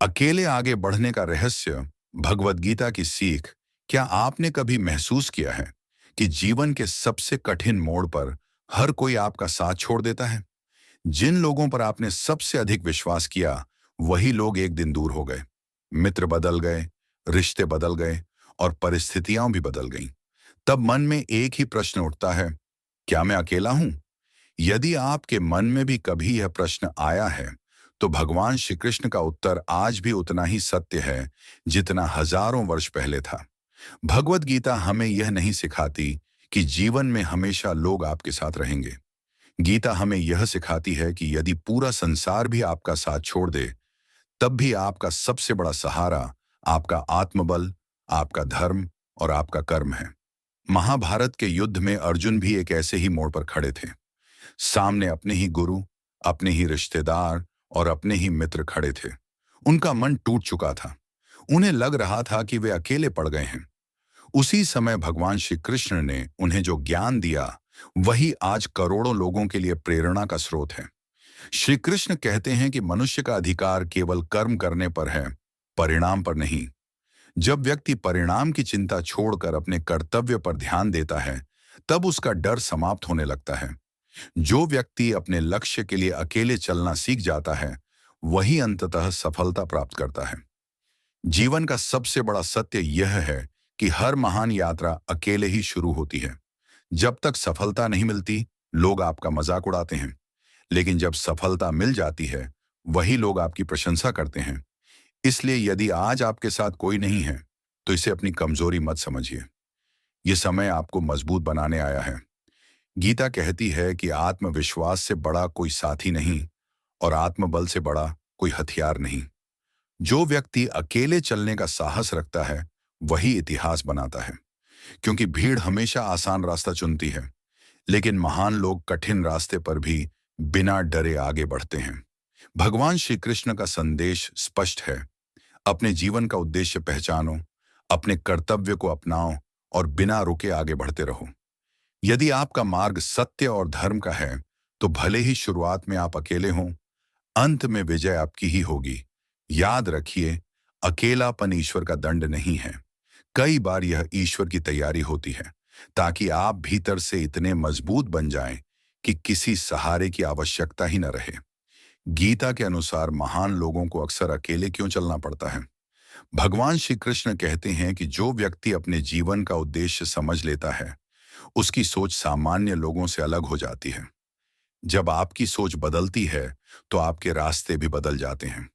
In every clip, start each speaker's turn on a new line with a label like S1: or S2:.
S1: अकेले आगे बढ़ने का रहस्य, भगवद गीता की सीख। क्या आपने कभी महसूस किया है कि जीवन के सबसे कठिन मोड़ पर हर कोई आपका साथ छोड़ देता है? जिन लोगों पर आपने सबसे अधिक विश्वास किया, वही लोग एक दिन दूर हो गए। मित्र बदल गए, रिश्ते बदल गए और परिस्थितियां भी बदल गईं। तब मन में एक ही प्रश्न उठता है, क्या मैं अकेला हूं? यदि आपके मन में भी कभी यह प्रश्न आया है, तो भगवान श्री कृष्ण का उत्तर आज भी उतना ही सत्य है जितना हजारों वर्ष पहले था। भगवद गीता हमें यह नहीं सिखाती कि जीवन में हमेशा लोग आपके साथ रहेंगे। गीता हमें यह सिखाती है कि यदि पूरा संसार भी आपका साथ छोड़ दे, तब भी आपका सबसे बड़ा सहारा आपका आत्मबल, आपका धर्म और आपका कर्म है। महाभारत के युद्ध में अर्जुन भी एक ऐसे ही मोड़ पर खड़े थे। सामने अपने ही गुरु, अपने ही रिश्तेदार और अपने ही मित्र खड़े थे। उनका मन टूट चुका था। उन्हें लग रहा था कि वे अकेले पड़ गए हैं। उसी समय भगवान श्री कृष्ण ने उन्हें जो ज्ञान दिया, वही आज करोड़ों लोगों के लिए प्रेरणा का स्रोत है। श्री कृष्ण कहते हैं कि मनुष्य का अधिकार केवल कर्म करने पर है, परिणाम पर नहीं। जब व्यक्ति परिणाम की चिंता छोड़कर अपने कर्तव्य पर ध्यान देता है, तब उसका डर समाप्त होने लगता है। जो व्यक्ति अपने लक्ष्य के लिए अकेले चलना सीख जाता है, वही अंततः सफलता प्राप्त करता है। जीवन का सबसे बड़ा सत्य यह है कि हर महान यात्रा अकेले ही शुरू होती है। जब तक सफलता नहीं मिलती, लोग आपका मजाक उड़ाते हैं। लेकिन जब सफलता मिल जाती है, वही लोग आपकी प्रशंसा करते हैं। इसलिए यदि आज आपके साथ कोई नहीं है, तो इसे अपनी कमजोरी मत समझिए। ये समय आपको मजबूत बनाने आया है। गीता कहती है कि आत्मविश्वास से बड़ा कोई साथी नहीं और आत्मबल से बड़ा कोई हथियार नहीं। जो व्यक्ति अकेले चलने का साहस रखता है, वही इतिहास बनाता है। क्योंकि भीड़ हमेशा आसान रास्ता चुनती है, लेकिन महान लोग कठिन रास्ते पर भी बिना डरे आगे बढ़ते हैं। भगवान श्री कृष्ण का संदेश स्पष्ट है, अपने जीवन का उद्देश्य पहचानो, अपने कर्तव्य को अपनाओ और बिना रुके आगे बढ़ते रहो। यदि आपका मार्ग सत्य और धर्म का है, तो भले ही शुरुआत में आप अकेले हों, अंत में विजय आपकी ही होगी। याद रखिए, अकेलापन ईश्वर का दंड नहीं है। कई बार यह ईश्वर की तैयारी होती है, ताकि आप भीतर से इतने मजबूत बन जाएं कि किसी सहारे की आवश्यकता ही न रहे। गीता के अनुसार महान लोगों को अक्सर अकेले क्यों चलना पड़ता है? भगवान श्री कृष्ण कहते हैं कि जो व्यक्ति अपने जीवन का उद्देश्य समझ लेता है, उसकी सोच सामान्य लोगों से अलग हो जाती है। जब आपकी सोच बदलती है, तो आपके रास्ते भी बदल जाते हैं।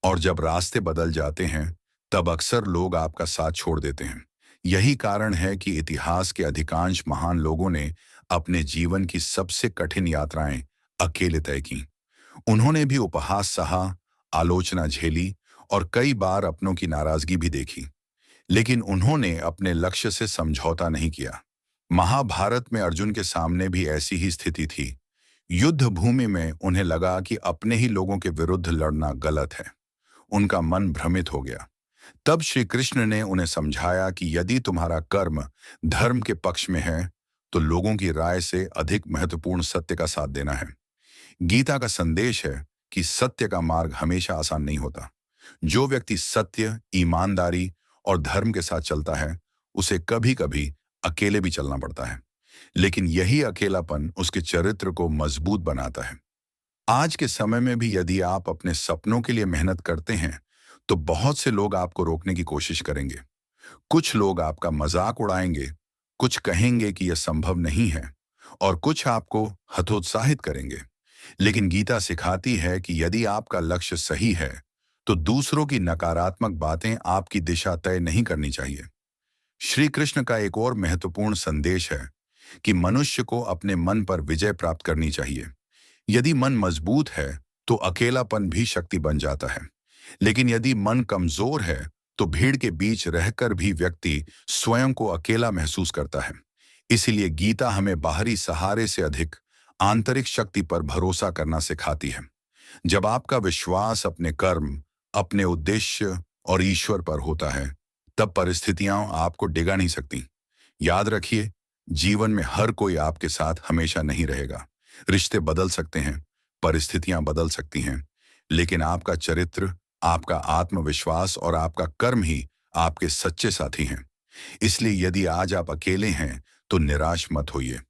S1: और जब रास्ते बदल जाते हैं, तब अक्सर लोग आपका साथ छोड़ देते हैं। यही कारण है कि इतिहास के अधिकांश महान लोगों ने अपने जीवन की सबसे कठिन यात्राएं अकेले तय की। उन्होंने भी उपहास सहा, आलोचना झेली और कई बार अपनों की नाराजगी भी देखी। लेकिन उन्होंने अपने लक्ष्य से समझौता नहीं किया। महाभारत में अर्जुन के सामने भी ऐसी ही स्थिति थी। युद्ध भूमि में उन्हें लगा कि अपने ही लोगों के विरुद्ध लड़ना गलत है। उनका मन भ्रमित हो गया। तब श्री कृष्ण ने उन्हें समझाया कि यदि तुम्हारा कर्म धर्म के पक्ष में है, तो लोगों की राय से अधिक महत्वपूर्ण सत्य का साथ देना है। गीता का संदेश है कि सत्य का मार्ग हमेशा आसान नहीं होता। जो व्यक्ति सत्य, ईमानदारी और धर्म के साथ चलता है, उसे कभी कभी अकेले भी चलना पड़ता है। लेकिन यही अकेलापन उसके चरित्र को मजबूत बनाता है। आज के समय में भी यदि आप अपने सपनों के लिए मेहनत करते हैं, तो बहुत से लोग आपको रोकने की कोशिश करेंगे। कुछ लोग आपका मजाक उड़ाएंगे, कुछ कहेंगे कि यह संभव नहीं है, और कुछ आपको हतोत्साहित करेंगे। लेकिन गीता सिखाती है कि यदि आपका लक्ष्य सही है, तो दूसरों की नकारात्मक बातें आपकी दिशा तय नहीं करनी चाहिए। श्री कृष्ण का एक और महत्वपूर्ण संदेश है कि मनुष्य को अपने मन पर विजय प्राप्त करनी चाहिए। यदि मन मजबूत है, तो अकेलापन भी शक्ति बन जाता है। लेकिन यदि मन कमजोर है, तो भीड़ के बीच रहकर भी व्यक्ति स्वयं को अकेला महसूस करता है। इसीलिए गीता हमें बाहरी सहारे से अधिक आंतरिक शक्ति पर भरोसा करना सिखाती है। जब आपका विश्वास अपने कर्म, अपने उद्देश्य और ईश्वर पर होता है, तब परिस्थितियां आपको डिगा नहीं सकती। याद रखिए, जीवन में हर कोई आपके साथ हमेशा नहीं रहेगा। रिश्ते बदल सकते हैं, परिस्थितियां बदल सकती हैं, लेकिन आपका चरित्र आपका आत्मविश्वास और आपका कर्म ही आपके सच्चे साथी हैं। इसलिए यदि आज आप अकेले हैं तो निराश मत होइए।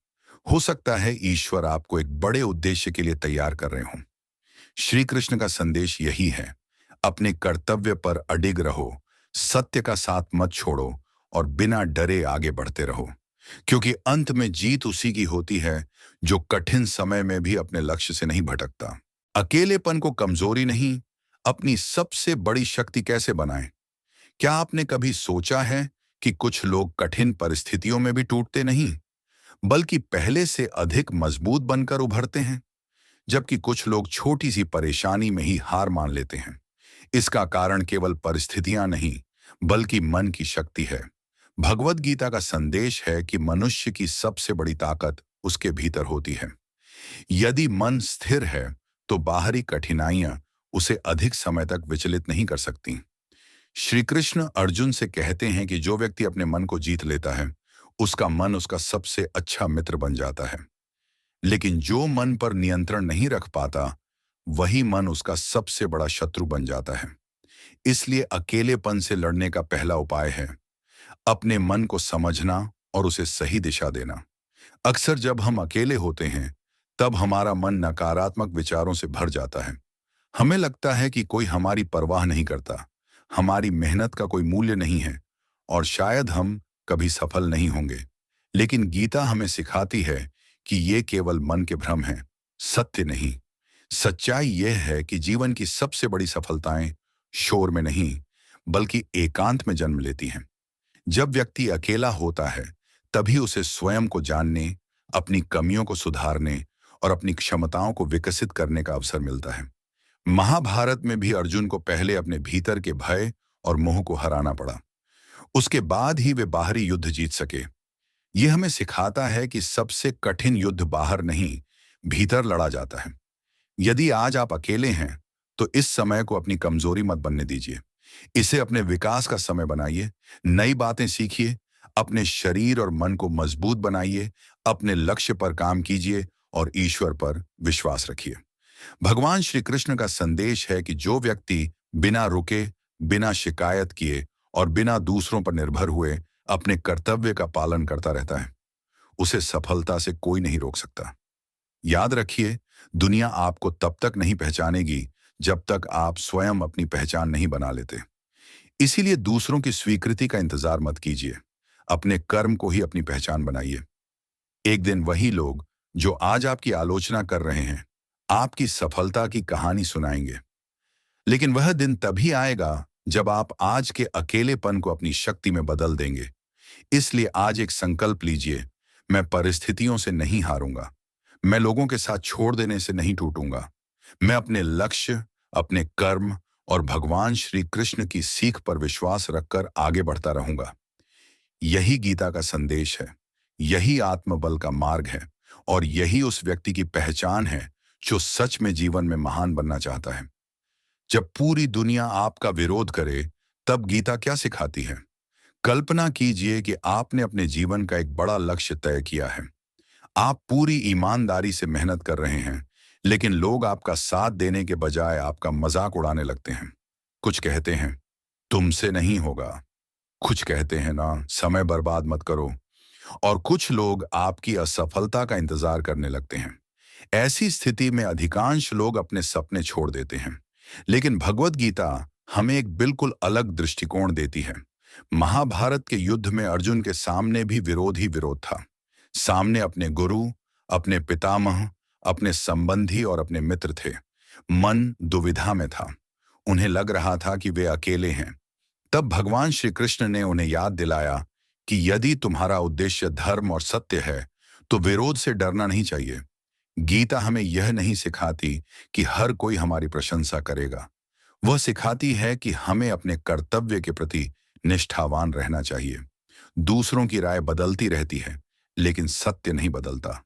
S1: हो सकता है ईश्वर आपको एक बड़े उद्देश्य के लिए तैयार कर रहे हों। श्री कृष्ण का संदेश यही है, अपने कर्तव्य पर अडिग रहो, सत्य का साथ मत छोड़ो और बिना डरे आगे बढ़ते रहो, क्योंकि अंत में जीत उसी की होती है जो कठिन समय में भी अपने लक्ष्य से नहीं भटकता। अकेलेपन को कमजोरी नहीं, अपनी सबसे बड़ी शक्ति कैसे बनाएं? क्या आपने कभी सोचा है कि कुछ लोग कठिन परिस्थितियों में भी टूटते नहीं, बल्कि पहले से अधिक मजबूत बनकर उभरते हैं, जबकि कुछ लोग छोटी सी परेशानी में ही हार मान लेते हैं? इसका कारण केवल परिस्थितियां नहीं, बल्कि मन की शक्ति है। भगवत गीता का संदेश है कि मनुष्य की सबसे बड़ी ताकत उसके भीतर होती है। यदि मन स्थिर है, तो बाहरी कठिनाइयां उसे अधिक समय तक विचलित नहीं कर सकती। श्री कृष्ण अर्जुन से कहते हैं कि जो व्यक्ति अपने मन को जीत लेता है, उसका मन उसका सबसे अच्छा मित्र बन जाता है। लेकिन जो मन पर नियंत्रण नहीं रख पाता, वही मन उसका सबसे बड़ा शत्रु बन जाता है। इसलिए अकेलेपन से लड़ने का पहला उपाय है अपने मन को समझना और उसे सही दिशा देना। अक्सर जब हम अकेले होते हैं, तब हमारा मन नकारात्मक विचारों से भर जाता है। हमें लगता है कि कोई हमारी परवाह नहीं करता, हमारी मेहनत का कोई मूल्य नहीं है और शायद हम कभी सफल नहीं होंगे। लेकिन गीता हमें सिखाती है कि ये केवल मन के भ्रम हैं, सत्य नहीं। सच्चाई यह है कि जीवन की सबसे बड़ी सफलताएं शोर में नहीं, बल्कि एकांत में जन्म लेती हैं। जब व्यक्ति अकेला होता है, तभी उसे स्वयं को जानने, अपनी कमियों को सुधारने और अपनी क्षमताओं को विकसित करने का अवसर मिलता है। महाभारत में भी अर्जुन को पहले अपने भीतर के भय और मोह को हराना पड़ा। उसके बाद ही वे बाहरी युद्ध जीत सके। यह हमें सिखाता है कि सबसे कठिन युद्ध बाहर नहीं, भीतर लड़ा जाता है। यदि आज आप अकेले हैं, तो इस समय को अपनी कमजोरी मत बनने दीजिए। इसे अपने विकास का समय बनाइए, नई बातें सीखिए, अपने शरीर और मन को मजबूत बनाइए, अपने लक्ष्य पर काम कीजिए और ईश्वर पर विश्वास रखिए। भगवान श्री कृष्ण का संदेश है कि जो व्यक्ति बिना रुके, बिना शिकायत किए और बिना दूसरों पर निर्भर हुए अपने कर्तव्य का पालन करता रहता है, उसे सफलता से कोई नहीं रोक सकता। याद रखिए, दुनिया आपको तब तक नहीं पहचानेगी जब तक आप स्वयं अपनी पहचान नहीं बना लेते। इसीलिए दूसरों की स्वीकृति का इंतजार मत कीजिए, अपने कर्म को ही अपनी पहचान बनाइए। एक दिन वही लोग जो आज आपकी आलोचना कर रहे हैं, आपकी सफलता की कहानी सुनाएंगे। लेकिन वह दिन तभी आएगा जब आप आज के अकेलेपन को अपनी शक्ति में बदल देंगे। इसलिए आज एक संकल्प लीजिए, मैं परिस्थितियों से नहीं हारूंगा, मैं लोगों के साथ छोड़ देने से नहीं टूटूंगा, मैं अपने लक्ष्य, अपने कर्म और भगवान श्री कृष्ण की सीख पर विश्वास रखकर आगे बढ़ता रहूंगा। यही गीता का संदेश है, यही आत्मबल का मार्ग है और यही उस व्यक्ति की पहचान है जो सच में जीवन में महान बनना चाहता है। जब पूरी दुनिया आपका विरोध करे, तब गीता क्या सिखाती है? कल्पना कीजिए कि आपने अपने जीवन का एक बड़ा लक्ष्य तय किया है। आप पूरी ईमानदारी से मेहनत कर रहे हैं, लेकिन लोग आपका साथ देने के बजाय आपका मजाक उड़ाने लगते हैं। कुछ कहते हैं, तुमसे नहीं होगा। कुछ कहते हैं ना, समय बर्बाद मत करो। और कुछ लोग आपकी असफलता का इंतजार करने लगते हैं। ऐसी स्थिति में अधिकांश लोग अपने सपने छोड़ देते हैं। लेकिन भगवत गीता हमें एक बिल्कुल अलग दृष्टिकोण देती है। महाभारत के युद्ध में अर्जुन के सामने भी विरोध ही विरोध था। सामने अपने गुरु, अपने पितामह, अपने संबंधी और अपने मित्र थे। मन दुविधा में था। उन्हें लग रहा था कि वे अकेले हैं। तब भगवान श्री कृष्ण ने उन्हें याद दिलाया कि यदि तुम्हारा उद्देश्य धर्म और सत्य है, तो विरोध से डरना नहीं चाहिए। गीता हमें यह नहीं सिखाती कि हर कोई हमारी प्रशंसा करेगा। वह सिखाती है कि हमें अपने कर्तव्य के प्रति निष्ठावान रहना चाहिए। दूसरों की राय बदलती रहती है, लेकिन सत्य नहीं बदलता।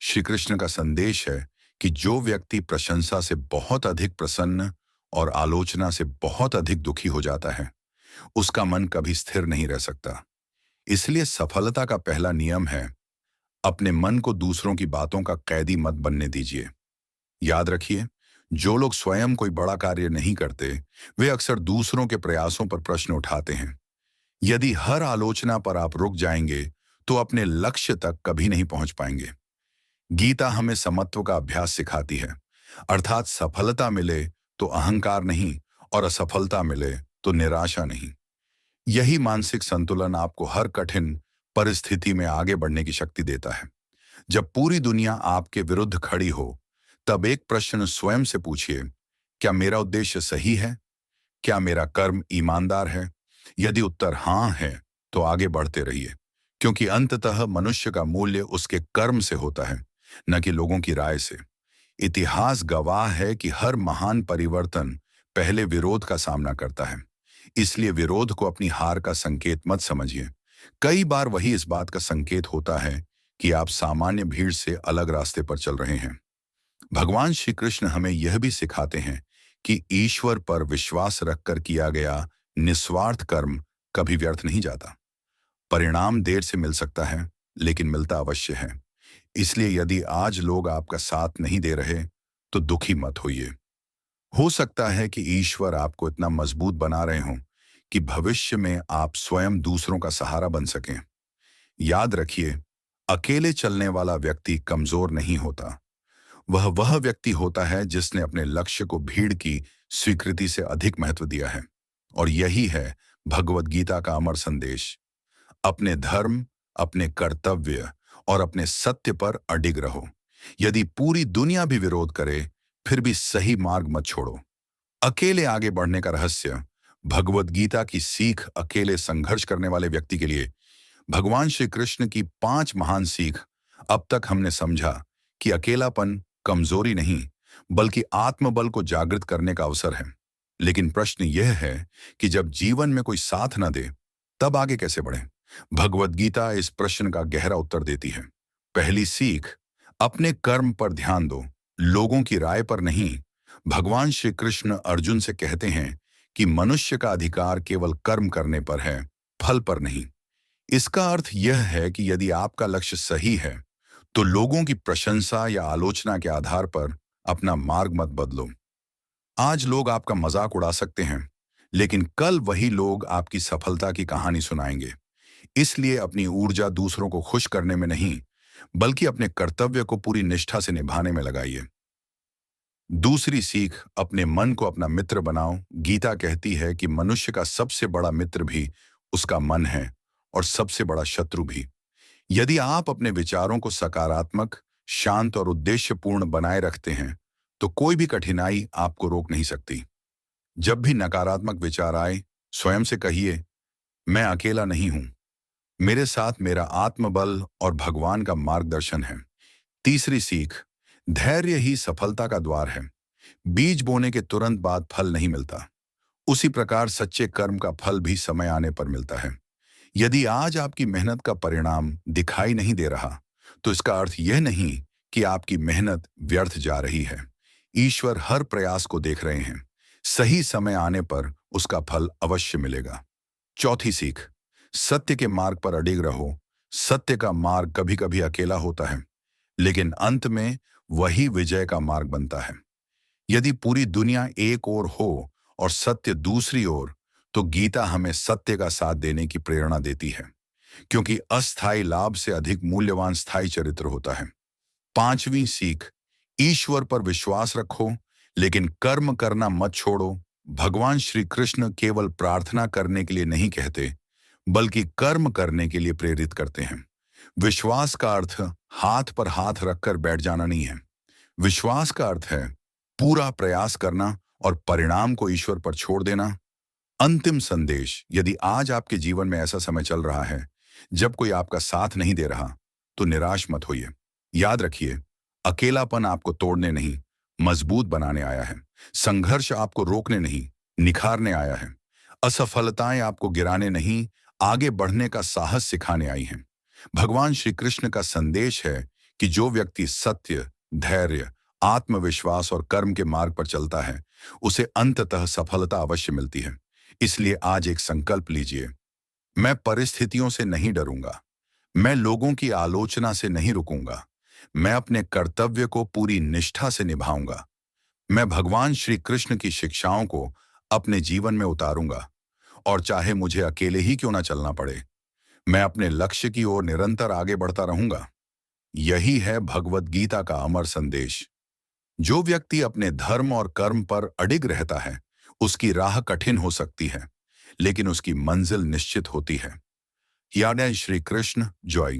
S1: श्री कृष्ण का संदेश है कि जो व्यक्ति प्रशंसा से बहुत अधिक प्रसन्न और आलोचना से बहुत अधिक दुखी हो जाता है, उसका मन कभी स्थिर नहीं रह सकता। इसलिए सफलता का पहला नियम है, अपने मन को दूसरों की बातों का कैदी मत बनने दीजिए। याद रखिए, जो लोग स्वयं कोई बड़ा कार्य नहीं करते, वे अक्सर दूसरों के प्रयासों पर प्रश्न उठाते हैं। यदि हर आलोचना पर आप रुक जाएंगे, तो अपने लक्ष्य तक कभी नहीं पहुंच पाएंगे। गीता हमें समत्व का अभ्यास सिखाती है, अर्थात सफलता मिले तो अहंकार नहीं और असफलता मिले तो निराशा नहीं। यही मानसिक संतुलन आपको हर कठिन परिस्थिति में आगे बढ़ने की शक्ति देता है। जब पूरी दुनिया आपके विरुद्ध खड़ी हो, तब एक प्रश्न स्वयं से पूछिए, क्या मेरा उद्देश्य सही है? क्या मेरा कर्म ईमानदार है? यदि उत्तर हाँ है, तो आगे बढ़ते रहिए, क्योंकि अंततः मनुष्य का मूल्य उसके कर्म से होता है, न कि लोगों की राय से। इतिहास गवाह है कि हर महान परिवर्तन पहले विरोध का सामना करता है। इसलिए विरोध को अपनी हार का संकेत मत समझिए। कई बार वही इस बात का संकेत होता है कि आप सामान्य भीड़ से अलग रास्ते पर चल रहे हैं। भगवान श्री कृष्ण हमें यह भी सिखाते हैं कि ईश्वर पर विश्वास रखकर किया गया निस्वार्थ कर्म कभी व्यर्थ नहीं जाता। परिणाम देर से मिल सकता है, लेकिन मिलता अवश्य है। इसलिए यदि आज लोग आपका साथ नहीं दे रहे, तो दुखी मत होइए। हो सकता है कि ईश्वर आपको इतना मजबूत बना रहे हों कि भविष्य में आप स्वयं दूसरों का सहारा बन सकें। याद रखिए, अकेले चलने वाला व्यक्ति कमजोर नहीं होता। वह व्यक्ति होता है जिसने अपने लक्ष्य को भीड़ की स्वीकृति से अधिक महत्व दिया है। और यही है भगवत गीता का अमर संदेश। अपने धर्म, अपने कर्तव्य और अपने सत्य पर अडिग रहो। यदि पूरी दुनिया भी विरोध करे, फिर भी सही मार्ग मत छोड़ो। अकेले आगे बढ़ने का रहस्य, भगवत गीता की सीख अकेले संघर्ष करने वाले व्यक्ति के लिए। भगवान श्री कृष्ण की 5 महान सीख। अब तक हमने समझा कि अकेलापन कमजोरी नहीं, बल्कि आत्मबल को जागृत करने का अवसर है। लेकिन प्रश्न यह है कि जब जीवन में कोई साथ न दे, तब आगे कैसे बढ़ें? भगवत गीता इस प्रश्न का गहरा उत्तर देती है। पहली सीख, अपने कर्म पर ध्यान दो, लोगों की राय पर नहीं। भगवान श्री कृष्ण अर्जुन से कहते हैं कि मनुष्य का अधिकार केवल कर्म करने पर है, फल पर नहीं। इसका अर्थ यह है कि यदि आपका लक्ष्य सही है, तो लोगों की प्रशंसा या आलोचना के आधार पर अपना मार्ग मत बदलो। आज लोग आपका मजाक उड़ा सकते हैं, लेकिन कल वही लोग आपकी सफलता की कहानी सुनाएंगे। इसलिए अपनी ऊर्जा दूसरों को खुश करने में नहीं, बल्कि अपने कर्तव्य को पूरी निष्ठा से निभाने में लगाइए। दूसरी सीख, अपने मन को अपना मित्र बनाओ। गीता कहती है कि मनुष्य का सबसे बड़ा मित्र भी उसका मन है और सबसे बड़ा शत्रु भी। यदि आप अपने विचारों को सकारात्मक, शांत और उद्देश्यपूर्ण बनाए रखते हैं, तो कोई भी कठिनाई आपको रोक नहीं सकती। जब भी नकारात्मक विचार आए, स्वयं से कहिए, मैं अकेला नहीं हूं, मेरे साथ मेरा आत्मबल और भगवान का मार्गदर्शन है। तीसरी सीख, धैर्य ही सफलता का द्वार है। बीज बोने के तुरंत बाद फल नहीं मिलता। उसी प्रकार सच्चे कर्म का फल भी समय आने पर मिलता है। यदि आज आपकी मेहनत का परिणाम दिखाई नहीं दे रहा, तो इसका अर्थ यह नहीं कि आपकी मेहनत व्यर्थ जा रही है। ईश्वर हर प्रयास को देख रहे हैं। सही समय आने पर उसका फल अवश्य मिलेगा। चौथी सीख, सत्य के मार्ग पर अडिग रहो। सत्य का मार्ग कभी कभी अकेला होता है, लेकिन अंत में वही विजय का मार्ग बनता है। यदि पूरी दुनिया एक ओर हो और सत्य दूसरी ओर, तो गीता हमें सत्य का साथ देने की प्रेरणा देती है, क्योंकि अस्थायी लाभ से अधिक मूल्यवान स्थायी चरित्र होता है। पांचवी सीख, ईश्वर पर विश्वास रखो, लेकिन कर्म करना मत छोड़ो। भगवान श्री कृष्ण केवल प्रार्थना करने के लिए नहीं कहते, बल्कि कर्म करने के लिए प्रेरित करते हैं। विश्वास का अर्थ हाथ पर हाथ रखकर बैठ जाना नहीं है। विश्वास का अर्थ है पूरा प्रयास करना और परिणाम को ईश्वर पर छोड़ देना। अंतिम संदेश, यदि आज आपके जीवन में ऐसा समय चल रहा है जब कोई आपका साथ नहीं दे रहा, तो निराश मत होइए। याद रखिए, अकेलापन आपको तोड़ने नहीं, मजबूत बनाने आया है। संघर्ष आपको रोकने नहीं, निखारने आया है। असफलताएं आपको गिराने नहीं, आगे बढ़ने का साहस सिखाने आई हैं। भगवान श्री कृष्ण का संदेश है कि जो व्यक्ति सत्य, धैर्य, आत्मविश्वास और कर्म के मार्ग पर चलता है, उसे अंततः सफलता अवश्य मिलती है। इसलिए आज एक संकल्प लीजिए, मैं परिस्थितियों से नहीं डरूंगा, मैं लोगों की आलोचना से नहीं रुकूंगा, मैं अपने कर्तव्य को पूरी निष्ठा से निभाऊंगा। मैं भगवान श्री कृष्ण की शिक्षाओं को अपने जीवन में उतारूंगा, और चाहे मुझे अकेले ही क्यों ना चलना पड़े, मैं अपने लक्ष्य की ओर निरंतर आगे बढ़ता रहूंगा। यही है भगवत गीता का अमर संदेश। जो व्यक्ति अपने धर्म और कर्म पर अडिग रहता है, उसकी राह कठिन हो सकती है, लेकिन उसकी मंजिल निश्चित होती है। यादें श्री कृष्ण जॉय।